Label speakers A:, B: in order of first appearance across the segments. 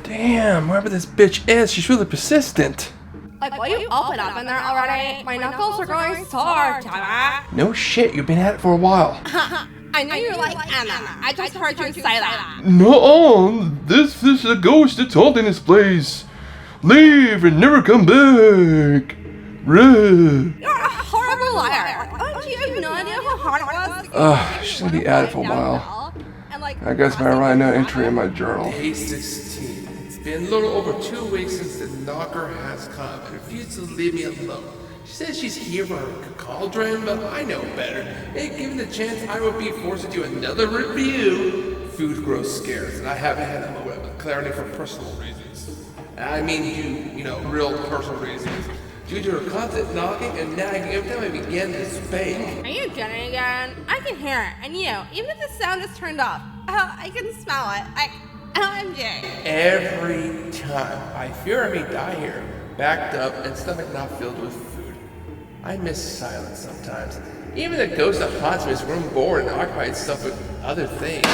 A: Damn, whoever this bitch is, she's really persistent.
B: Like, will you open up in there already? My knuckles are going sore, damn it.
A: No shit, you've been at it for a while.
B: I know you're like Emma. I just heard you say that.
A: No, this is a ghost that's haunting this place. Leave and never come back. Ruh.
B: You're a horrible liar. Oh, do you have no idea how hard it was?
A: She's gonna be at it for a while. I guess I write an entry in my journal.
C: Day 16. It's been a little over 2 weeks since the knocker has come and refused to leave me alone. She says she's here for her cauldron, but I know better. And given the chance, I would be forced to do another review. Food grows scarce, and I haven't had a moment of clarity for personal reasons. I mean, you know, real personal reasons. Due to her constant knocking and nagging every time I began to speak.
B: Are you getting it again? I can hear it, and you, even if the sound is turned off, I can smell it. Like, OMG.
C: Every time I fear I may die here, backed up and stomach not filled with food. I miss silence sometimes. Even the ghost that haunts me is grown bored and occupied itself with other things.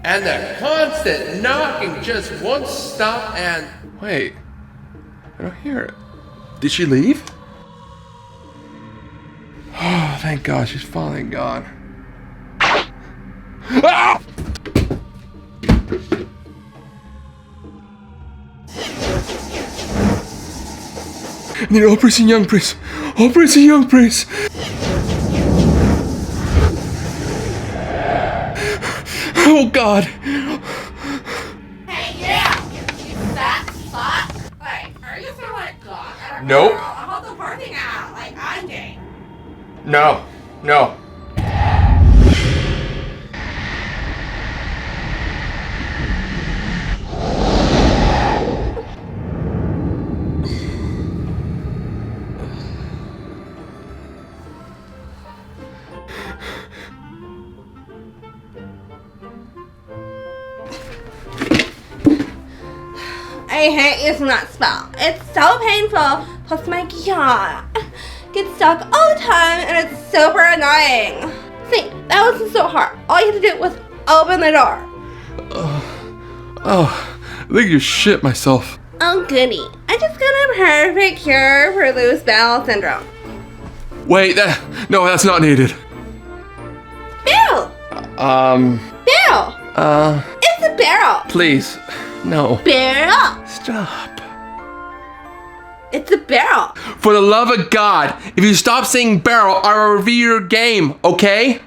C: And the constant knocking just won't stop and...
A: Wait, I don't hear it. Did she leave? Oh, thank God, she's finally gone. Ah! I need all praise and young praise. All praise and young praise. Oh God.
B: Hey, yeah! You fat fuck! Like, are you still like God?
A: Nope.
B: How the parking out? Like, I'm gay.
A: No.
B: I hate using that spell. It's so painful. Plus my yaw gets stuck all the time and it's super annoying. See, that wasn't so hard. All you had to do was open the door.
A: I think you shit myself.
B: Oh goody. I just got a perfect cure for loose bowel syndrome.
A: Wait, no, that's not needed.
B: Bill! Bill! It's a barrel!
A: Please, no.
B: Barrel!
A: Stop.
B: It's a barrel!
A: For the love of God, if you stop saying barrel, I will review your game, okay?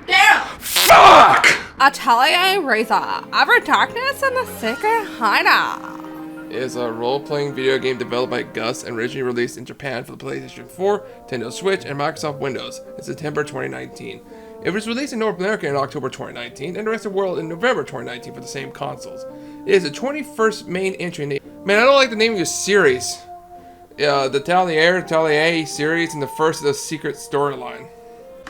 B: Barrel!
A: Fuck!
B: Atelier Ryza, Ever Darkness and the Secret Hideout.
C: Is a role-playing video game developed by Gus and originally released in Japan for the PlayStation 4, Nintendo Switch, and Microsoft Windows in September 2019. It was released in North America in October 2019 and the rest of the world in November 2019 for the same consoles. It is the 21st main entry in the... Man, I don't like the name of your series. The Atelier series and the first of the secret storyline.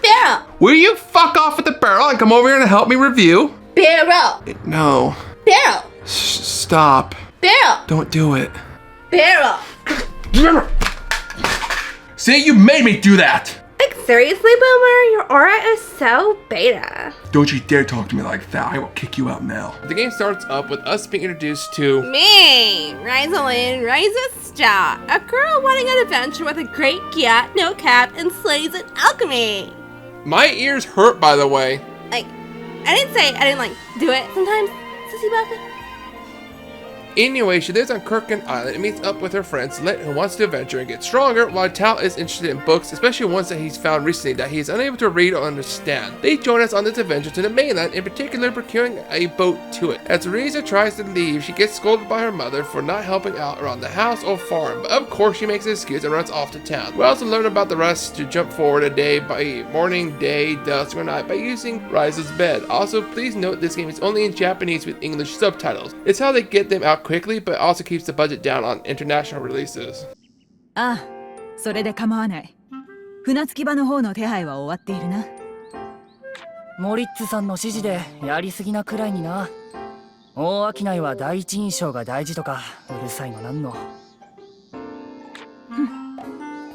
B: Barrel!
A: Will you fuck off with the barrel and come over here and help me review?
B: Barrel!
A: No.
B: Barrel!
A: Stop.
B: Barrel!
A: Don't do it.
B: Barrel!
A: See, you made me do that!
B: Like, seriously, Boomer? Your aura is so beta.
A: Don't you dare talk to me like that. I will kick you out now.
C: The game starts up with us being introduced to...
B: Me, Ryza Star, a girl wanting an adventure with a great cat, no cap, and slays in alchemy.
C: My ears hurt, by the way.
B: Like, I didn't say I didn't, like, do it sometimes, Sissy Buffett.
C: Anyway, she lives on Kirkin Island and meets up with her friend Slit, who wants to adventure and get stronger, while Tal is interested in books, especially ones that he's found recently that he is unable to read or understand. They join us on this adventure to the mainland, in particular procuring a boat to it. As Ryza tries to leave, she gets scolded by her mother for not helping out around the house or farm, but of course she makes an excuse and runs off to town. We also learn about the rest to jump forward a day by morning, day, dusk, or night by using Ryza's bed. Also, please note this game is only in Japanese with English subtitles. It's how they get them out quickly, but also keeps the budget down on international releases.
D: ああ、それで構わない。船着き場の方の手配は終わっているな。
E: モリッツさんの指示でやりすぎなくらいにな。大商いは第一印象が大事とかうるさいのなんの。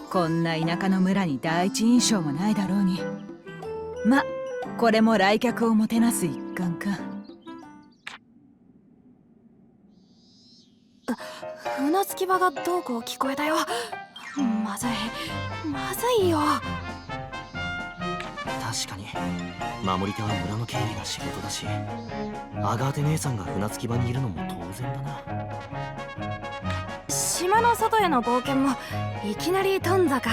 D: こんな田舎の村に第一印象もないだろうに。ま、これも来客をもてなす一環か。
F: 船着き場がどうこう聞こえたよ。まずいよ。
E: 確かに守り手は村の経理が仕事だし、アガーテ姉さんが船着き場にいるのも当然だな。
F: 島の外への冒険もいきなり頓挫か。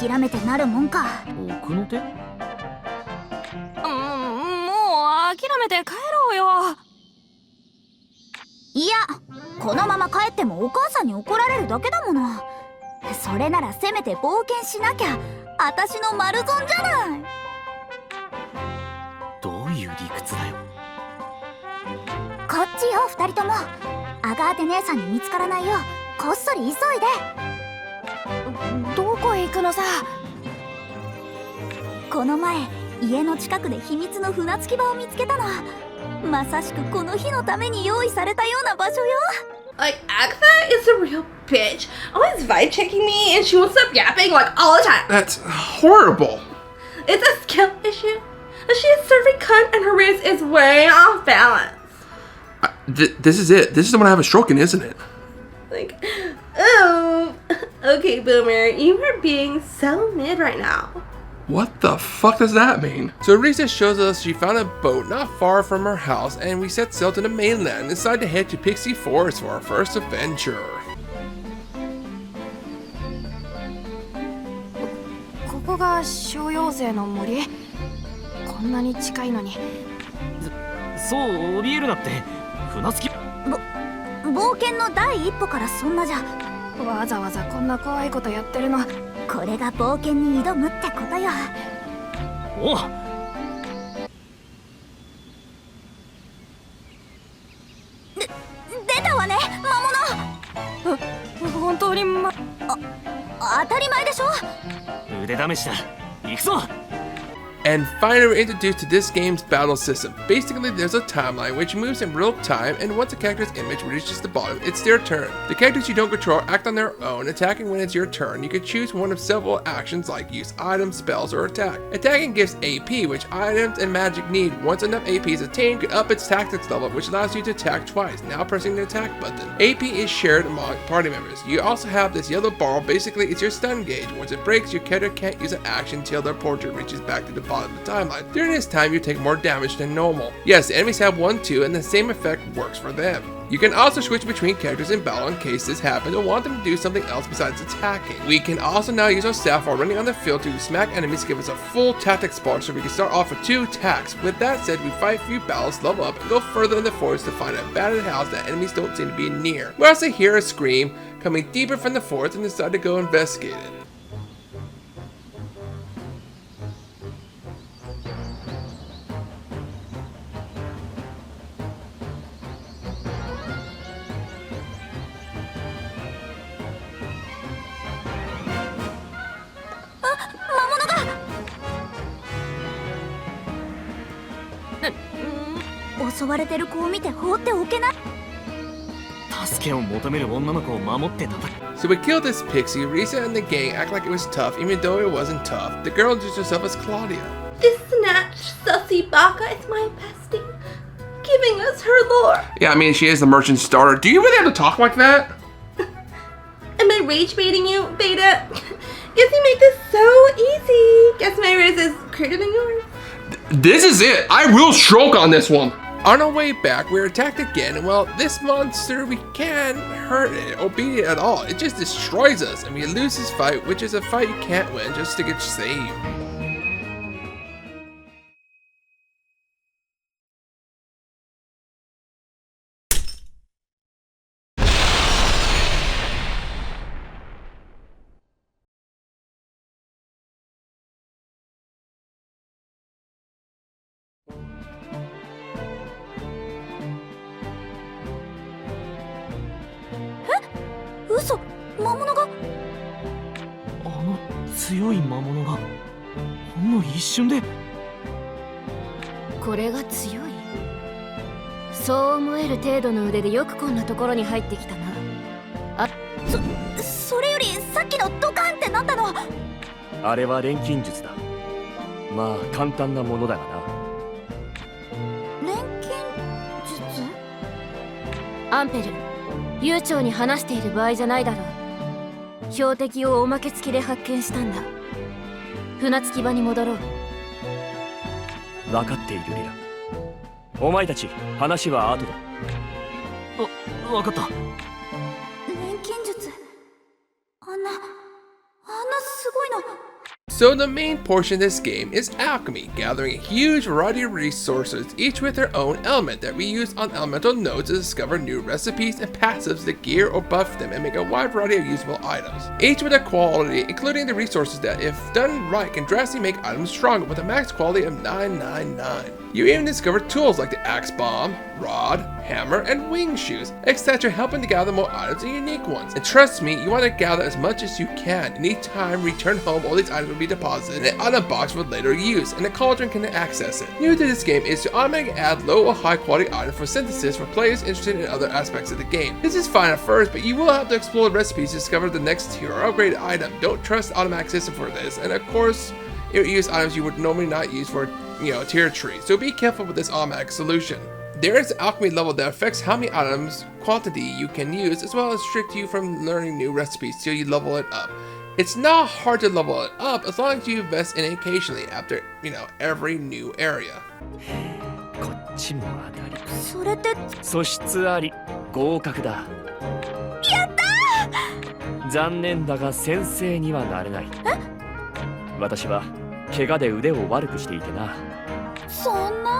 G: 諦めてなるもんか。
E: 奥の手？
F: もう諦めて帰ろうよ。
G: いや、このまま帰ってもお母さんに怒られるだけだもの。それならせめて冒険しなきゃ私の丸損じゃない。
E: どういう理屈だよ。
G: こっちよ、二人とも。アガーテ姉さんに見つからないようこっそり急いで。
F: どこへ行くのさ。
G: この前家の近くで秘密の船着き場を見つけたの。まさしくこの日のために用意されたような場所よ。
B: Like, Agatha is a real bitch. Always vibe checking me and she won't stop yapping like all the time.
C: That's horrible.
B: It's a skill issue. She is serving cunt and her wrist is way off balance.
C: This is it. This is the one I have a stroke in, isn't it?
B: Like, oh, okay, Boomer, you are being so mid right now.
C: What the fuck does that mean? So Ryza shows us she found a boat not far from her house, and we set sail to the mainland and decide to head to Pixie Forest for our first adventure.
F: ここが小妖精の森。こんなに近いのに。
E: そう怯えるなって。船着き
G: 冒険の第一歩からそんなじゃ。
F: わざわざこんな怖いことやってるの。
G: これが冒険に挑むってことよ。
E: おう。
G: 出たわね、魔物。
F: 本当に
G: 当たり前でしょ。
E: 腕試しだ。行くぞ。
C: And finally, we're introduced to this game's battle system. Basically, there's a timeline which moves in real time, and once a character's image reaches the bottom, it's their turn. The characters you don't control act on their own, attacking when it's your turn. You can choose one of several actions like use items, spells, or attack. Attacking gives AP, which items and magic need. Once enough AP is attained, you can up its tactics level, which allows you to attack twice, now pressing the attack button. AP is shared among party members. You also have this yellow ball. Basically, it's your stun gauge. Once it breaks, your character can't use an action until their portrait reaches back to the bottom of the timeline. During this time, you take more damage than normal. Yes, the enemies have one too, and the same effect works for them. You can also switch between characters in battle in case this happens or want them to do something else besides attacking. We can also now use our staff while running on the field to smack enemies, give us a full tactics bar so we can start off with 2 attacks. With that said, we fight a few battles, level up, and go further in the forest to find an abandoned house that enemies don't seem to be near. We also hear a scream coming deeper from the forest and decide to go investigate it.
G: 襲われてる子を見て放っておけない。
E: 助けを求める女の子を守って叩く。
C: So we killed this pixie. Ryza and the gang act like it was tough, even though it wasn't tough. The girl introduced herself as Claudia.
B: This snatch sussy baka is my bestie, giving us her lore.
C: Yeah, I mean, she is the merchant starter. Do you really have to talk like that?
B: Am I rage baiting you, Beta? Guess you make this so easy. Guess my race is greater than yours.
C: This is it. I will stroke on this one. On our way back, we're attacked again, and well, this monster, we can't hurt it or beat it at all. It just destroys us, and we lose this fight, which is a fight you can't win just to get saved.
G: 「嘘、魔物が。
E: あの強い魔物がほんの一瞬で。
F: これが強い。そう思える程度の腕でよくこんなところに入ってきたな。
G: それよりさっきのドカンってなったの。
E: あれは錬金術だ。まあ簡単なものだがな。
G: 錬金術？
F: アンペル、悠長に話している場合じゃないだろう。標的をおまけ付きで発見したんだ。船着き場に戻ろう。
E: 分かっているリラ。お前たち話は後だ。分かった。
G: 錬金術、あんなすごいの。
C: So the main portion of this game is alchemy, gathering a huge variety of resources, each with their own element that we use on elemental nodes to discover new recipes and passives that gear or buff them and make a wide variety of usable items. Each with a quality, including the resources that, if done right, can drastically make items stronger with a max quality of 999. You even discover tools like the axe bomb, rod, hammer, and wing shoes, etc., helping to gather more items and unique ones. And trust me, you want to gather as much as you can, and each time return home, all these items will be deposited in an item box for later use, and the cauldron can access it. New to this game is to automatically add low or high quality items for synthesis for players interested in other aspects of the game. This is fine at first, but you will have to explore the recipes to discover the next tier or upgrade item. Don't trust the automatic system for this, and of course, it will use items you would normally not use for tier tree, so be careful with this automatic solution. There is an alchemy level that affects how many items quantity you can use, as well as restrict you from learning new recipes till you level it up. It's not hard to level it up as long as you invest in it occasionally after, every new area.
E: こっちも当たり。
G: それって
E: 素質あり、合格だ。
G: やったー。
E: 残念だが先生にはなれない。私は怪我で腕を悪くしていてな。
G: そんな。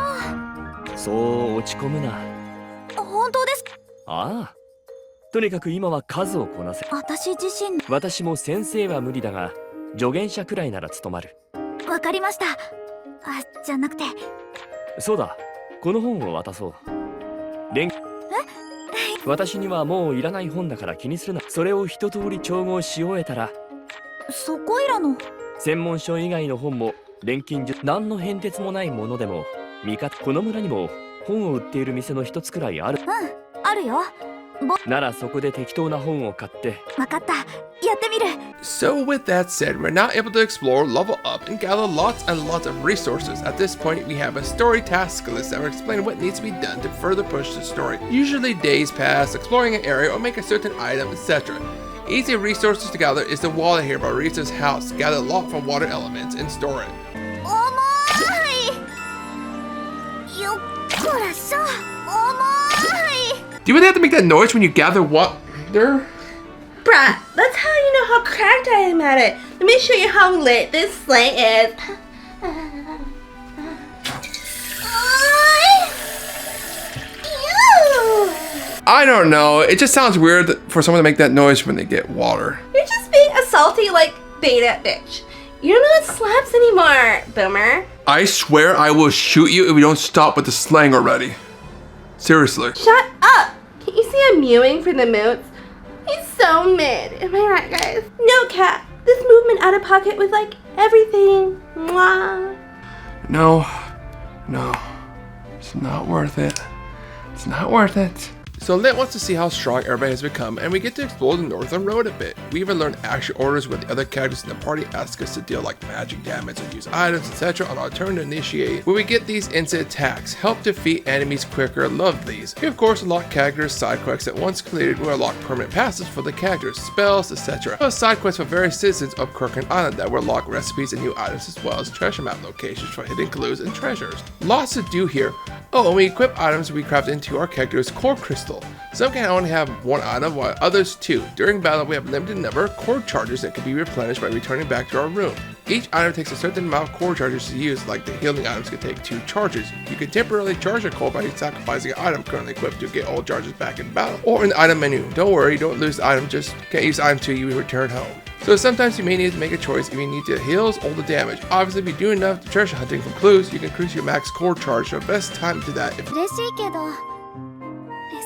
E: そう落ち込むな。
G: 本当ですか？
E: ああ。とにかく今は数をこなせ。
G: 私自身。
E: 私も先生は無理だが、助言者くらいなら務まる。
G: わかりました。じゃなくて。
E: そうだ、この本を渡そう。私にはもういらない本だから気にするな。それを一通り調合し終えたら。
G: そこいらの。
E: 専門書以外の本も錬金術、何の変哲もないものでもこの村にも本を売っている店の一つくらいある。
G: あるよ。
E: ならそこで適当な本を買って。
G: わかった。やってみる。
C: So with that said, we're now able to explore, level up, and gather lots and lots of resources. At this point, we have a story task list that will explain what needs to be done to further push the story. Usually days pass exploring an area or make a certain item, etc. Easy resources to gather is the water here by Ryza's house. Gather a lot from water elements and store it.
G: 重い。よっこらしょ。重い。
C: Do you really have to make that noise when you gather water?
B: Bruh, that's how you know how cracked I am at it. Let me show you how lit this slate is.
C: I don't know. It just sounds weird for someone to make that noise when they get water.
B: You're just being a salty, beta bitch. You don't know what slaps anymore, boomer.
A: I swear I will shoot you if you don't stop with the slang already. Seriously.
B: Shut up! Can't you see I'm mewing for the moots? He's so mid. Am I right, guys? No cap. This movement out of pocket with, everything. Mwah.
A: No. It's not worth it. It's not worth it.
C: So Lit wants to see how strong everybody has become, and we get to explore the northern road a bit. We even learn action orders where the other characters in the party ask us to deal magic damage or use items, etc. on our turn to initiate, where we get these instant attacks, help defeat enemies quicker, love these. We of course unlock characters' side quests that once completed will unlock permanent passes for the characters, spells, etc. Plus side quests for various citizens of Kirkland Island that will unlock recipes and new items as well as treasure map locations for hidden clues and treasures. Lots to do here. Oh, and we equip items we craft into our character's core crystal. Some can only have one item, while others two. During battle, we have a limited number of core charges that can be replenished by returning back to our room. Each item takes a certain amount of core charges to use, like the healing items can take 2 charges. You can temporarily charge a core by sacrificing an item currently equipped to get all charges back in battle, or in the item menu. Don't worry, don't lose the item, just can't use the item till you return home. So sometimes you may need to make a choice if you need the heals or the damage. Obviously, if you do enough treasure hunting for clues, you can increase your max core charge, so best time to that if
G: 嬉しいけど、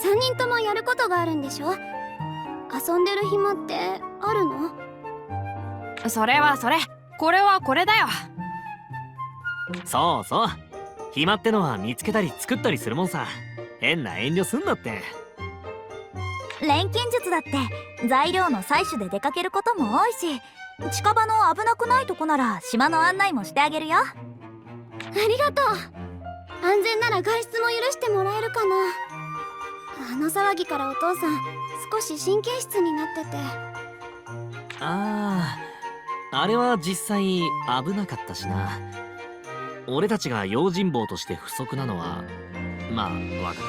G: 3人ともやることがあるんでしょ？遊んでる暇ってあるの？
H: それはそれ、これはこれだよ。
I: そうそう、暇ってのは見つけたり作ったりするもんさ。変な遠慮すんなって。
G: 錬金術だって材料の採取で出かけることも多いし、近場の危なくないとこなら島の案内もしてあげるよ。
F: ありがとう。安全なら外出も許してもらえるかな。あの騒ぎからお父さん少し神経質になってて。
I: ああ、あれは実際危なかったしな。俺たちが用心棒として不足なのはまあわかる。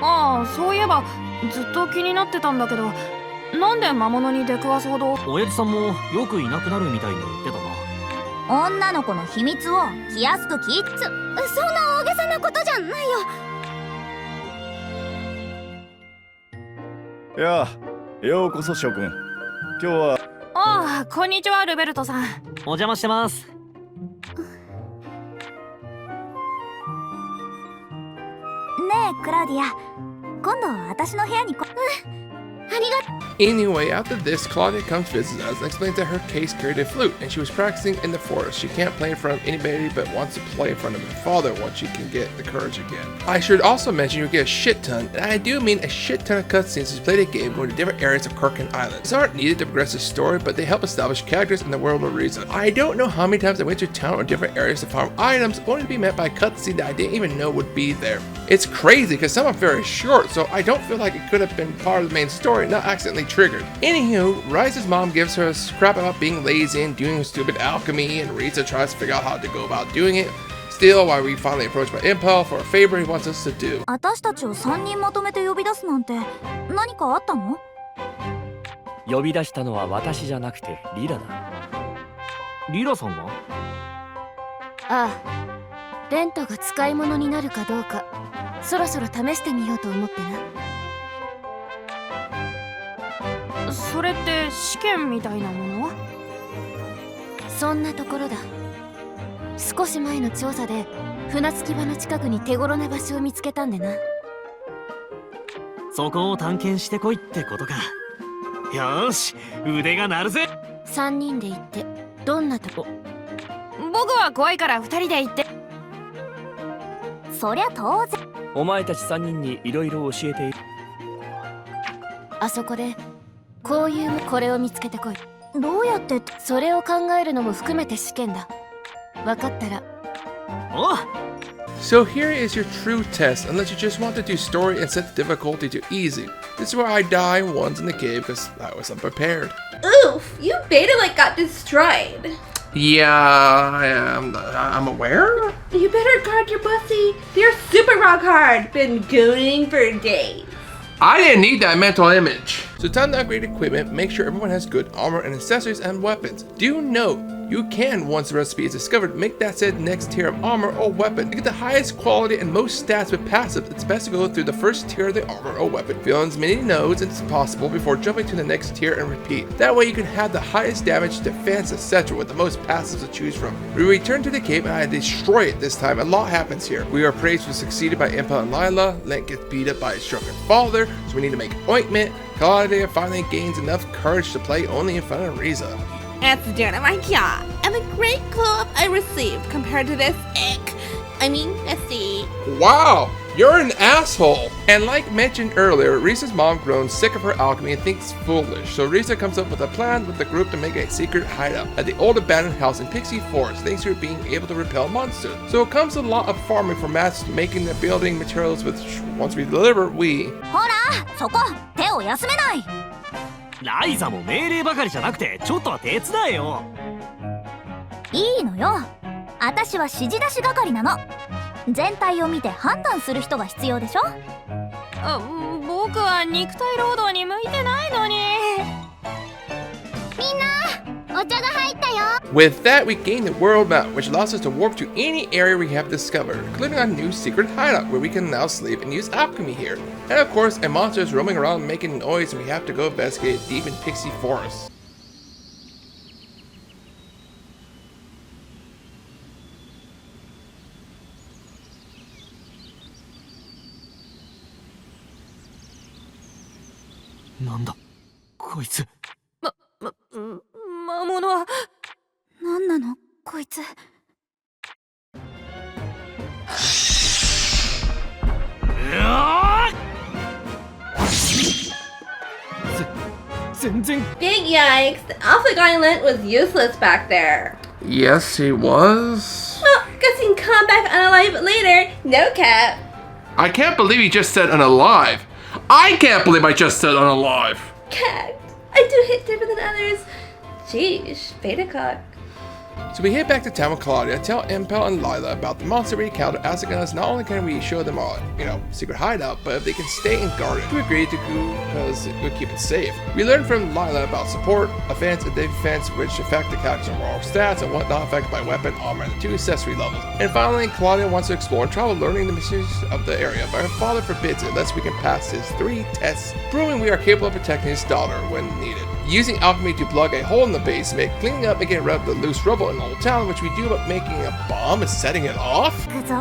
H: ああ、そういえばずっと気になってたんだけど、なんで魔物に出くわすほど。
I: 親父さんもよくいなくなるみたいに言ってたな。
G: 女の子の秘密を気安く聞いそんな大げさなことじゃないよ。
J: いや、ようこそ諸君。今日は。
H: ああ、こんにちはルベルトさん。
I: お邪魔してます。
G: ねえクラウディア、今度私の部屋にありがとう。
C: Anyway, after this, Claudia comes visit us and explains that her case carried a flute and she was practicing in the forest. She can't play in front of anybody but wants to play in front of her father once she can get the courage again. I should also mention you get a shit ton, and I do mean a shit ton of cutscenes as you play the game going to different areas of Kirkin Island. These aren't needed to progress the story, but they help establish characters in the world of Ryza. I don't know how many times I went to town or different areas to farm items only to be met by a cutscene that I didn't even know would be there. It's crazy because some are very short, so I don't feel like it could have been part of the main story, not accidentally triggered. Anywho, Ryza's mom gives her a scrap about being lazy and doing stupid alchemy, and Ryza tries to figure out how to go about doing it. Still, while we finally approach by Impel for a favor he wants us to do.
G: 私たちを3人まとめて呼び出すなんて何かあったの？
K: 呼び出したのは私じゃなくてリラだ。
I: リラさんが？
F: ああ、レントが使い物になるかどうかそろそろ試してみようと思ってな。
H: それって試験みたいなもの？
F: そんなところだ。少し前の調査で船着き場の近くに手頃な場所を見つけたんでな。
I: そこを探検してこいってことか。よーし、腕が鳴るぜ。
F: 3人で行ってどんなとこ？
H: 僕は怖いから2人で行って。
G: そりゃ当然。
K: お前たち3人にいろいろ教えている。
F: あそこでこういうこれを見つけてこい。
G: どうやってって？
F: それを考えるのも含めて試験だ。分かったら。
I: おう。
C: So here is your true test, unless you just want to do story and set the difficulty to easy. This is where I die once in the cave because I was unprepared.
B: Oof, you beta like got destroyed.
C: Yeah, I'm aware.
B: You better guard your pussy. You're super rock hard. Been gooning for days.
C: I didn't need that mental image. So time to upgrade equipment, make sure everyone has good armor and accessories and weapons. Do note, you can, once the recipe is discovered, make that said next tier of armor or weapon. To get the highest quality and most stats with passive, it's best to go through the first tier of the armor or weapon. Fill in as many nodes as possible before jumping to the next tier and repeat. That way you can have the highest damage, defense, etc. with the most passives to choose from. We return to the cave and I destroy it this time. A lot happens here. We are praised for succeeded by Impel and Lila. Lent gets beat up by his drunken father, so we need to make ointment. Claudia finally gains enough courage to play only in front of Ryza.
B: That's down at my yacht. And the great club I received compared to this messy.
C: Wow, you're an asshole! And like mentioned earlier, Ryza's mom grows sick of her alchemy and thinks it's foolish, so Ryza comes up with a plan with the group to make a secret hideout at the old abandoned house in Pixie Forest, thanks to being able to repel monsters. So it comes a lot of farming for mats, making the building materials which, once we deliver, we...
G: ほら、そこ、手を休めない。
I: ライザも命令ばかりじゃなくてちょっとは手伝えよ。
G: いいのよ。私は指示出し係なの。全体を見て判断する人が必要でしょ。
H: 僕は肉体労働に向いてないのに。
G: みんな、お茶が入ったよ。
C: With that, we gain the world map, which allows us to warp to any area we have discovered, including our new secret hideout, where we can now sleep and use alchemy here. And of course, a monster is roaming around making noise, and we have to go investigate it deep in Pixie Forest.
I: Nanda, こいつ。
H: 魔物は。
G: なんなの、こいつ。
I: 全然。
B: Big Yikes, the Alpha Guy Lint was useless back there.
C: Yes, he was.
B: Well, guess he can come back unalive later. No cap.
C: I can't believe he just said unalive. I can't believe I just said unalive.
B: Cat, I do hit different than others. Sheesh, beta cock.
C: So we head back to town with Claudia, tell Impel and Lila about the monster we encountered, asking us not only can we show them our, secret hideout, but if they can stay and guard it. We agreed to go because it would keep it safe. We learned from Lila about support, offense, and defense, which affect the character's overall stats and whatnot affected by weapon, armor, and the 2 accessory levels. And finally, Claudia wants to explore and travel learning the mysteries of the area, but her father forbids it unless we can pass his 3 tests, proving we are capable of protecting his daughter when needed. Using alchemy to plug a hole in the basement, cleaning up and getting rid of the loose rubble in Old Town, which we do by making a bomb and setting it off.
G: くぞー。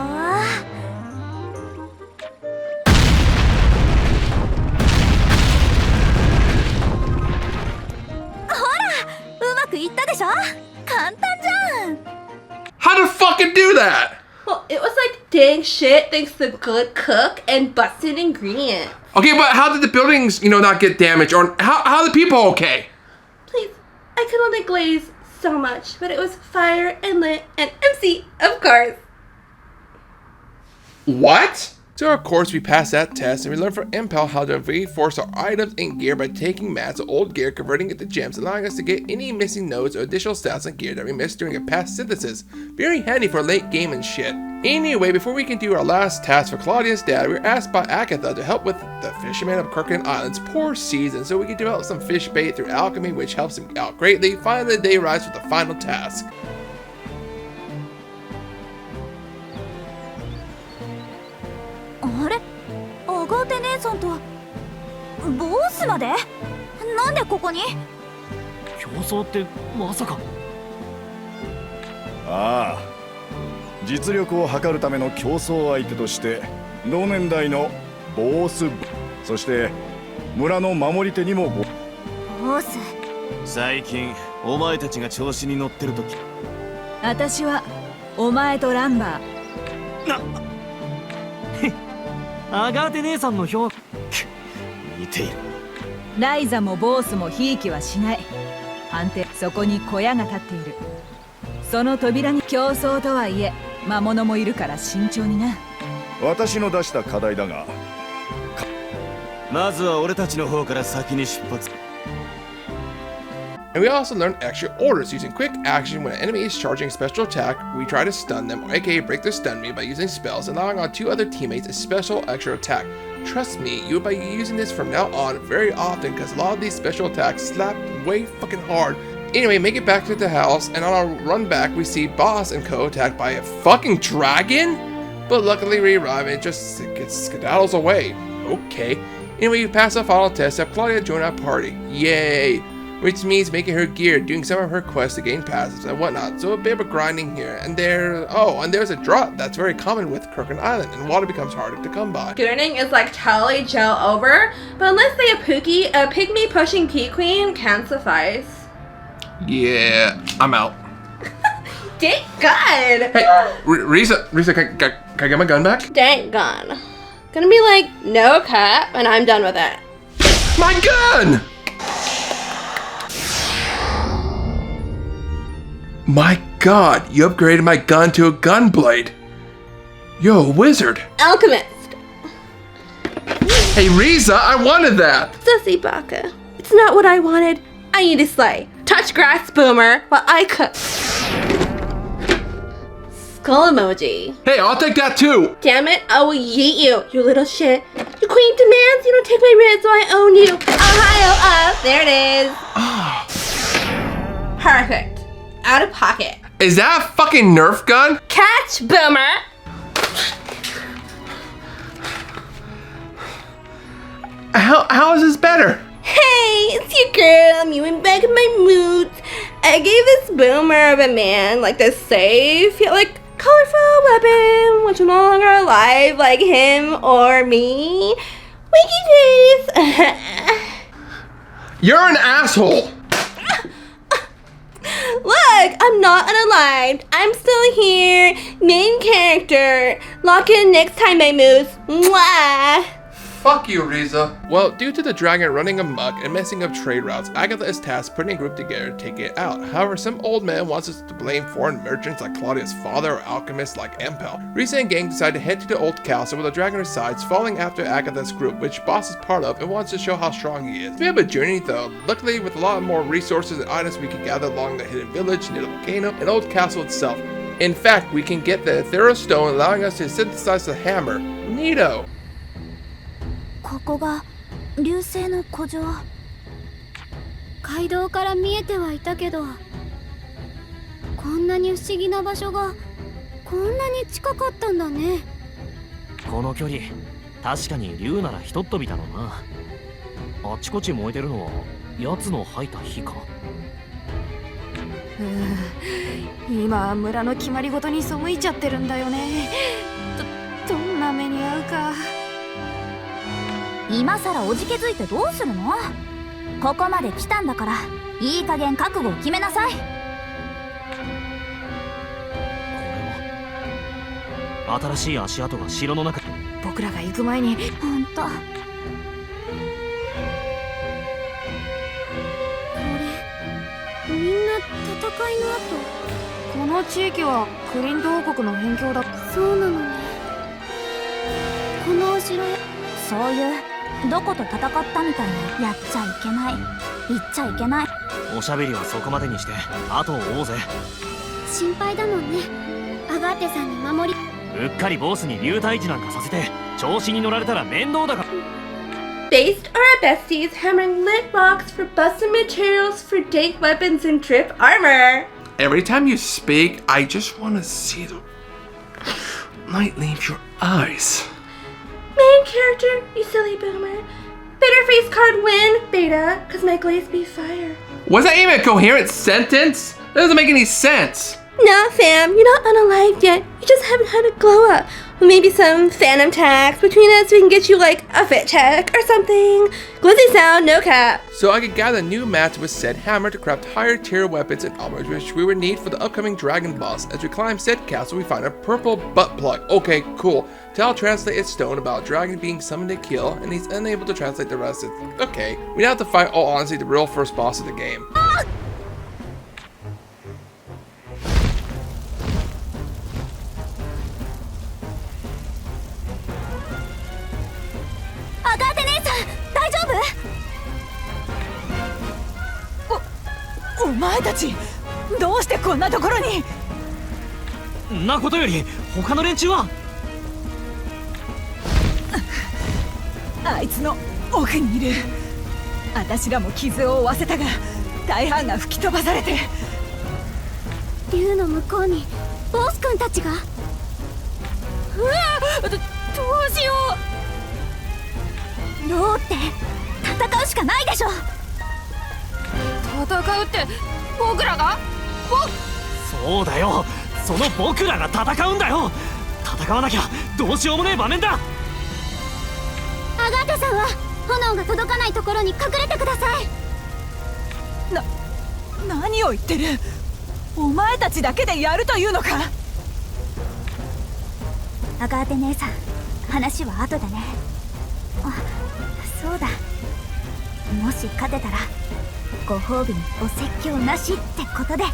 G: ほら、うまくいったでしょ？簡単じゃん。
C: How to fucking do that?
B: Well, it was like dang shit thanks to the good cook and busted ingredient.
C: Okay, but how did the buildings, not get damaged? Or how are the people okay?
B: Please, I could only glaze so much, but it was fire and lit and MC, of course.
C: What? So of course we passed that test and we learned from Impel how to reinforce our items and gear by taking mats of old gear, converting it to gems, allowing us to get any missing nodes or additional stats and gear that we missed during a past synthesis. Very handy for late game and shit. Anyway, before we can do our last task for Claudia's dad, we were asked by Agatha to help with the fisherman of Kirkland Island's poor season so we can develop some fish bait through alchemy, which helps him out greatly. Finally, the day arrives with the final task.
G: あれ、アガーテ姉さんとボスまで？なんでここに？
I: 競争ってまさか。
J: ああ、実力を測るための競争相手として同年代のボス、そして村の守り手にも
G: ボス。
L: 最近お前たちが調子に乗ってる時、
D: 私はお前とランバ
I: ー。アガーテ姉さんの評価
L: 似ている。
D: ライザもボースもひいきはしない。判定、そこに小屋が立っている。その扉に競争とはいえ魔物もいるから慎重にな。
J: 私の出した課題だが、
L: まずは俺たちの方から先に出発。
C: And we also learned extra orders. Using quick action when an enemy is charging a special attack, we try to stun them, or aka break their stun meter by using spells, allowing our 2 other teammates a special extra attack. Trust me, you'll be using this from now on very often because a lot of these special attacks slap way fucking hard. Anyway, make it back to the house, and on our run back, we see Boss and Co attacked by a fucking dragon? But luckily we arrive and it just skedaddles away. Okay. Anyway, we pass the final test, have Claudia join our party. Yay! Which means making her gear, doing some of her quests to gain passives and whatnot. So a bit of grinding here. And there's a drought that's very common with Kirkland Island, and water becomes harder to come by.
B: Gooning is like totally Joe over, but unless they a pygmy pushing P Queen can suffice.
C: Yeah, I'm out.
B: Thank God!
C: Hey, Ryza, can I get my gun back?
B: Dang gun. Gonna be like, no cap, and I'm done with it.
C: My gun! My god, you upgraded my gun to a gun blade. You're a wizard.
B: Alchemist.
C: Hey Ryza, I wanted that.
B: Sussy Baka. It's not what I wanted. I need to slay. Touch grass, boomer, while I cook. Skull emoji.
C: Hey, I'll take that too.
B: Damn it, I will yeet you, you little shit. Your queen demands you don't take my ribs, so I own you. Ohio, there it is. Perfect. Out of pocket.
C: Is that a fucking Nerf gun?
B: Catch, boomer.
C: How is this better?
B: Hey, it's your girl, mewing back in my moods. I gave this boomer of a man like this safe, yet like colorful weapon, which is no longer alive like him or me. Winky face.
C: You're an asshole.
B: Look, I'm not unalived. I'm still here. Main character. Lock in next time I move. Mwah.
C: Fuck you, Ryza. Well, due to the dragon running amok and messing up trade routes, Agatha is tasked putting a group together to take it out. However, some old man wants us to blame foreign merchants like Claudia's father or alchemists like Empel. Ryza and gang decide to head to the old castle where the dragon resides, following after Agatha's group, which Boss is part of and wants to show how strong he is. We have a journey though, luckily with a lot more resources and items we can gather along the hidden village, near the volcano, and old castle itself. In fact, we can get the Ethereal Stone, allowing us to synthesize the hammer. Neato!
G: ここが流星の古城。
F: 街道から見えてはいたけど、こんなに不思議な場所がこんなに近かったんだね。
I: この距離、確かに竜ならひとっ飛びだろうな。あっちこっち燃えてるのは奴の吐いた火か。
H: 今村の決まりごとに背いちゃってるんだよね。どんな目に遭うか。
G: 今さらおじけづいてどうするの？ここまで来たんだからいい加減覚悟を決めなさい。こ
I: れは新しい足跡が城の中。
H: 僕らが行く前に。
G: ほんと。これみんな戦いの後。
H: この地域はクリント王国の辺境だ。
F: そうなのね。このお城へ。
G: そういうどこと戦ったみたいなやっちゃいけない、言っちゃいけない。
I: おしゃべりはそこまでにして後を追おうぜ。
F: 心配だもんね、アガーテさんに守り。
I: うっかりボースに流体児なんかさせて調子に乗られたら面倒だから。
B: Based on our besties hammering lit rocks for busted materials for dank weapons and drip armor.
C: Every time you speak, I just want to see the light leave your eyes.
B: Main character, you silly boomer. Bitter face card win, beta, cause my glaze be fire.
C: Was that even a coherent sentence? That doesn't make any sense.
B: Nah, fam, you're not unalived yet. You just haven't had a glow up. Well, maybe some phantom tax between us. We can get you like a fit check or something. Glizzy sound, no cap.
C: So I could gather new mats with said hammer to craft higher tier weapons and armor, which we would need for the upcoming dragon boss. As we climb said castle, we find a purple butt plug. Okay, cool. Tal translated stone about a dragon being summoned to kill, and he's unable to translate the rest. Okay, we now have to fight, all honestly, the real first boss of the game.
G: Agate 姉さん、大丈夫？お前たち、どうしてこんなところに？
I: なことより他の連中は？
D: あいつの奥にいる。私らも傷を負わせたが大半が吹き飛ばされて。
F: 竜の向こうにボス君たちが。
G: うわ、どうしよう。ローって戦うしかないでしょ。
H: 戦うって僕らが？
I: そうだよ、その僕らが戦うんだよ。戦わなきゃどうしようもねえ場面だ。
F: アガーテさんは炎が届かないところに隠れてください。
D: 何を言ってる？お前たちだけでやるというのか？
G: アガーテ姉さん、話は後でね。あ、そうだ、もし勝てたらご褒美にお説教なしってことで。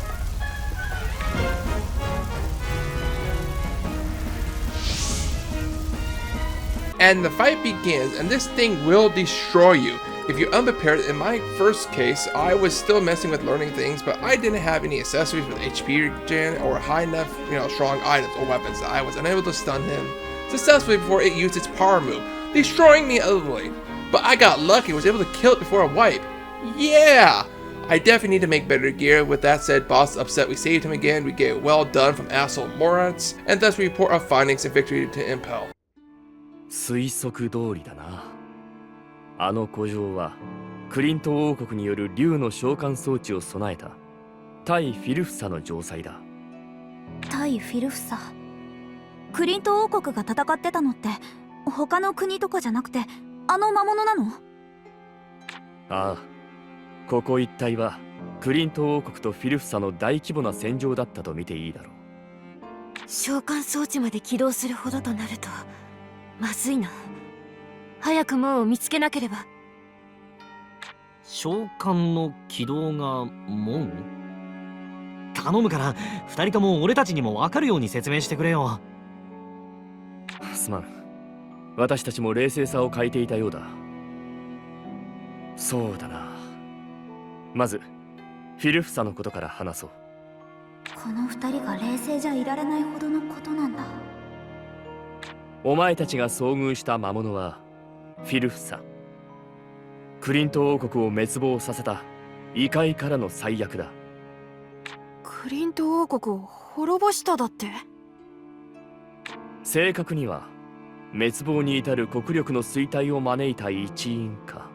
C: And the fight begins, and this thing will destroy you. If you're unprepared, in my first case, I was still messing with learning things, but I didn't have any accessories with HP regen or high enough, strong items or weapons. I was unable to stun him successfully before it used its power move, destroying me utterly. But I got lucky, was able to kill it before a wipe. Yeah! I definitely need to make better gear. With that said, boss upset we saved him again, we get well done from asshole morons, and thus we report our findings and victory to Impel.
K: 推測通りだな。あの古城はクリント王国による竜の召喚装置を備えた対フィルフサの城塞だ。
G: 対フィルフサ。クリント王国が戦ってたのって他の国とかじゃなくてあの魔物なの？
K: ああ、ここ一帯はクリント王国とフィルフサの大規模な戦場だったと見ていいだろう。
F: 召喚装置まで起動するほどとなるとまずいな。早く門を見つけなければ。
I: 召喚の起動が門？頼むから二人とも俺たちにも分かるように説明してくれよ。
K: すまん。私たちも冷静さを欠いていたようだ。そうだな。まずフィルフサのことから話そう。
G: この二人が冷静じゃいられないほどのことなんだ。
K: お前たちが遭遇した魔物はフィルフサ。クリント王国を滅亡させた異界からの最悪だ。
H: クリント王国を滅ぼしただって？
K: 正確には滅亡に至る国力の衰退を招いた一因か。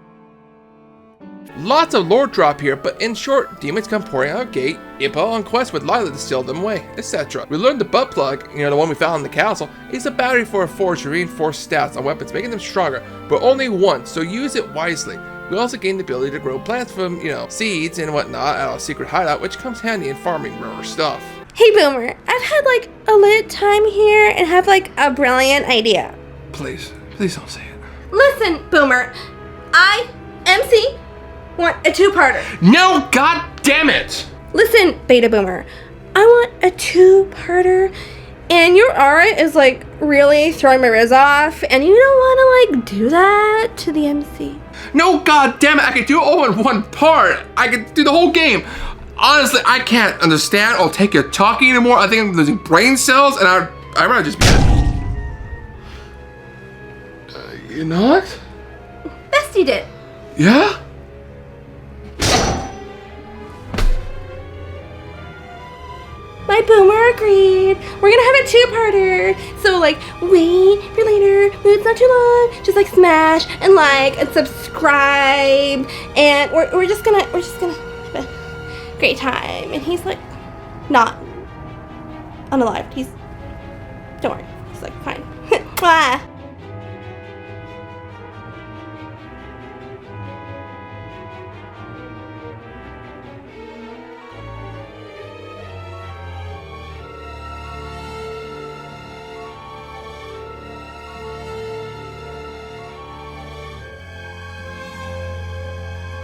C: Lots of lore drop here, but in short, demons come pouring out of gate, Impa on quest with Lila to steal them away, etc. We learned the butt plug, the one we found in the castle, is a battery for a forge to reinforce stats on weapons, making them stronger, but only once, so use it wisely. We also gained the ability to grow plants from, seeds and whatnot at our secret hideout, which comes handy in farming rare stuff.
B: Hey Boomer, I've had a lit time here and have a brilliant idea.
A: Please don't say it.
B: Listen, Boomer, I, MC, want a two-parter.
A: No, god damn it!
B: Listen, Beta Boomer, I want a two-parter, and your aura is really throwing my riz off, and you don't want to do that to the MC.
A: No, god damn it! I could do it all in one part. I could do the whole game. Honestly, I can't understand or take your talking anymore. I think I'm losing brain cells, and I'd rather just be. You're not?
B: Bestie did.
A: Yeah?
B: My Boomer agreed. We're gonna have a two-parter. So wait for later. It's not too long. Just smash and like and subscribe. And we're just gonna have a great time. And he's not unalive. Don't worry. He's fine. Mwah.